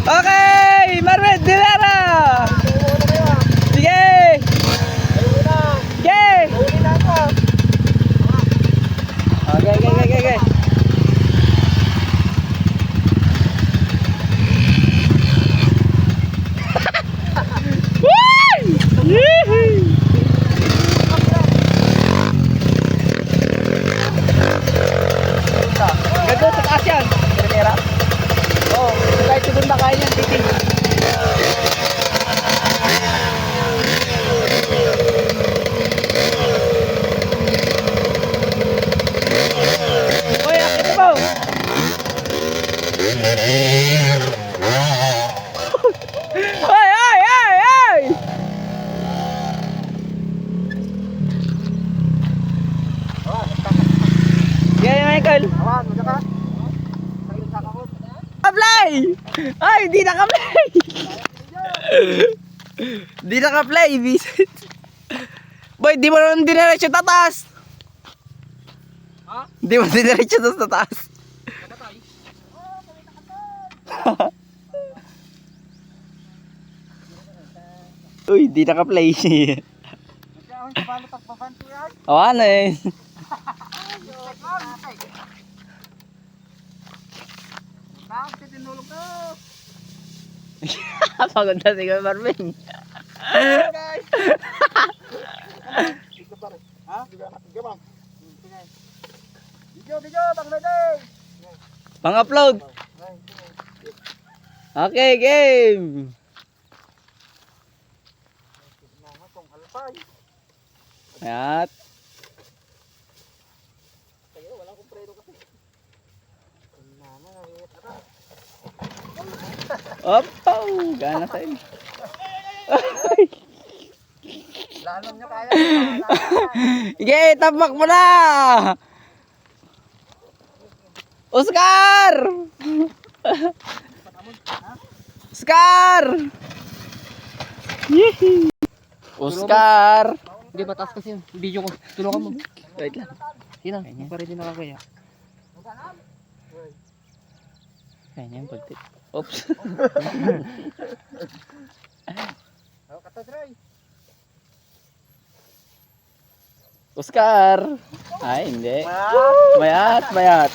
Okay, Marvin Dilera. Sige. Sige. Okay. Ganda sa taas yan. Primera? Oo. Kahit segunda kaya niyan, titing. Uy, akit na ba? Ay! Yan, Michael. Ka-play! Ay, di naka-play! Di naka-play, visit. Boy, di mo naman diniretso tatas. Ha? Di mo diniretso sa taas. Uy, di naka-play. Awan eh. Pagod na si Marvin. Pang-upload. Okay, game. Ayat. Opo, gana sa inyo. Lanon nyo kaya. Sige, tapak mo na. Oscar! Oscar! Yee! Oscar! Hindi, mataas kasi yun. Video ko. Tulungan mo. Wait lang. Sino? Pa rin din nakakaya. Kanya yung pagtit. Oops. Oscar! Ay, hindi. Mayat.